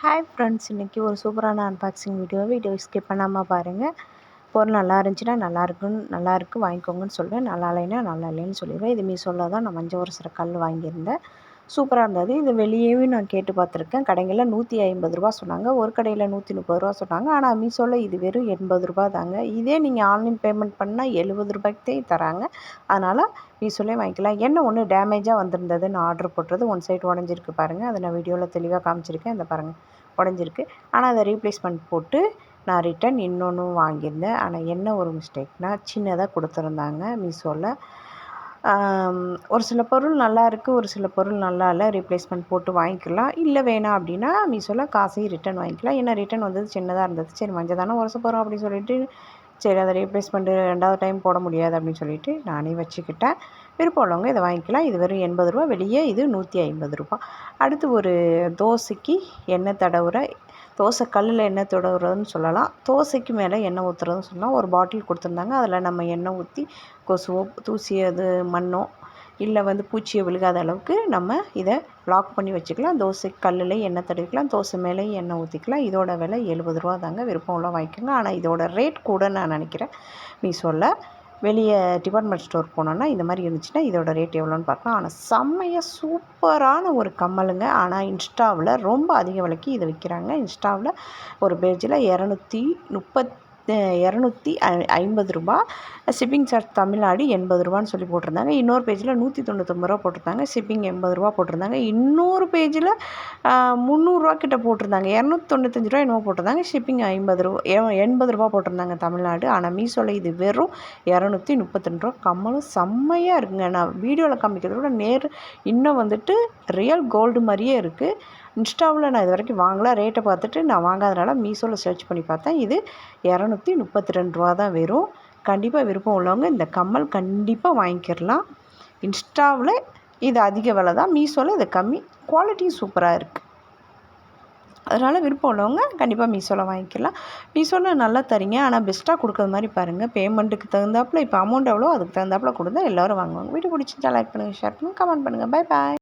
Hi friends, இன்றைக்கி ஒரு சூப்பரான அன்பாக்சிங் வீடியோ ஸ்கிப் பண்ணாமல் பாருங்கள். பொருள் நல்லா இருந்துச்சுன்னா நல்லாயிருக்கு வாங்கிக்கோங்கன்னு சொல்லுவேன். நல்லா இல்லைன்னா நல்லா இல்லைன்னு சொல்லிடுவேன். இது மீஷோவில் தான் நான் மஞ்சள் ஒரு சில கல் வாங்கியிருந்தேன். சூப்பராக இருந்தது. இது வெளியேவும் நான் கேட்டு பார்த்துருக்கேன். கடைகளில் ₹150 சொன்னாங்க, ஒரு கடையில் ₹130 சொன்னாங்க. ஆனால் மீஷோவில் இது வெறும் ₹80 தாங்க. இதே நீங்கள் ஆன்லைன் பேமெண்ட் பண்ணால் ₹70 தராங்க. அதனால் மீஷோலே வாங்கிக்கலாம். என்ன ஒன்று டேமேஜாக வந்திருந்தது, நான் ஆர்டர் போட்டது ஒன் சைடு உடஞ்சிருக்கு பாருங்கள். அதை நான் வீடியோவில் தெளிவாக காமிச்சிருக்கேன். இந்த பாருங்கள் உடஞ்சிருக்கு. ஆனால் அதை ரீப்ளேஸ்மெண்ட் போட்டு நான் ரிட்டன் இன்னொன்று வாங்கியிருந்தேன். ஆனால் என்ன ஒரு மிஸ்டேக்னால் சின்னதாக கொடுத்துருந்தாங்க மீஷோவில். ஒரு சில பொருள் நல்லா இருக்குது, ஒரு சில பொருள் நல்லா இல்லை. ரீப்ளேஸ்மெண்ட் போட்டு வாங்கிக்கலாம். இல்லை வேணாம் அப்படின்னா மீஷோவில் காசையும் ரிட்டன் வாங்கிக்கலாம். ஏன்னா ரிட்டன் வந்தது சின்னதாக இருந்தது. சரி மஞ்சள் தானே உரச போகிறோம் அப்படின்னு சொல்லிட்டு சரி அதை ரீப்ளேஸ்மெண்ட்டு 2வது டைம் போட முடியாது அப்படின்னு சொல்லிட்டு நானே வச்சுக்கிட்டேன். விருப்பம் உள்ளவங்க இதை வாங்கிக்கலாம். இது வெறும் ₹80, வெளியே இது ₹150. அடுத்து ஒரு தோசைக்கு எண்ணெய் தடவுற, தோசை கல்லில் எண்ணெய் தடவுறதுன்னு சொல்லலாம், தோசைக்கு மேலே எண்ணெய் ஊற்றுறதுன்னு சொல்லலாம். ஒரு பாட்டில் கொடுத்துருந்தாங்க. அதில் நம்ம எண்ணெய் ஊற்றி கொசுவோ தூசி அது மண்ணோ இல்லை பூச்சியை விழுகாத அளவுக்கு நம்ம இதை லாக் பண்ணி வச்சுக்கலாம். தோசை கல்லில் எண்ணெய் தடவிக்கலாம், தோசை மேலே எண்ணெய் ஊற்றிக்கலாம். இதோட விலை ₹70 தாங்க. விருப்பம் உள்ள வாங்கிக்கோங்க. ஆனால் இதோட ரேட் கூட நான் நினைக்கிறேன். மீஷோவில் வெளியே டிபார்ட்மெண்ட் ஸ்டோர் போனோன்னா இந்த மாதிரி இருந்துச்சுன்னா இதோட ரேட் எவ்வளோன்னு பார்க்கலாம். ஆனால் செம்மையாக சூப்பரான ஒரு கம்மலுங்க. ஆனால் இன்ஸ்டாவில் ரொம்ப அதிக விலைக்கு இதை விற்கிறாங்க. இன்ஸ்டாவில் ஒரு பேஜில் ₹250, ஷிப்பிங் சார்ஜ் தமிழ்நாடு ₹80 சொல்லி போட்டிருந்தாங்க. இன்னொரு பேஜில் ₹199 போட்டிருந்தாங்க, ஷிப்பிங் ₹80 போட்டிருந்தாங்க. இன்னொரு பேஜில் ₹300 கிட்ட போட்டிருந்தாங்க, ₹295 என்னமோ போட்டிருந்தாங்க, ஷிப்பிங் ₹80 போட்டிருந்தாங்க தமிழ்நாடு. ஆனால் மீஷோவில் இது வெறும் ₹232. கம்மலும் செம்மையாக இருக்குங்க. நான் வீடியோவில் காமிக்கிறத விட இன்னும் ரியல் கோல்டு மாதிரியே இருக்குது. இன்ஸ்டாவில் நான் இது வரைக்கும் வாங்கல. ரேட்டை பார்த்துட்டு நான் வாங்காதனால மீஷோவில் சர்ச் பண்ணி பார்த்தேன். இது ₹232 தான் வெறும். கண்டிப்பாக விருப்பம் உள்ளவங்க இந்த கம்மல் கண்டிப்பாக வாங்கிக்கிடலாம். இன்ஸ்டாவில் இது அதிக விலை தான், மீஷோவில் இது கம்மி, குவாலிட்டியும் சூப்பராக இருக்குது. அதனால் விருப்பம் உள்ளவங்க கண்டிப்பாக மீஷோவில் வாங்கிக்கலாம். மீஷோவில் நல்லா தரீங்க, ஆனால் பெஸ்ட்டாக கொடுக்குற மாதிரி பாருங்கள். பேமெண்ட்டுக்கு தகுந்தாப்பில் இப்போ அமௌண்ட் எவ்வளோ அதுக்கு தகுந்தாப்பில் கொடுத்தா எல்லோரும் வாங்குவாங்க. வீடியோ பிடிச்சிருந்தா லைக் பண்ணுங்கள், ஷேர் பண்ணுங்கள், கமெண்ட் பண்ணுங்கள். Bye bye.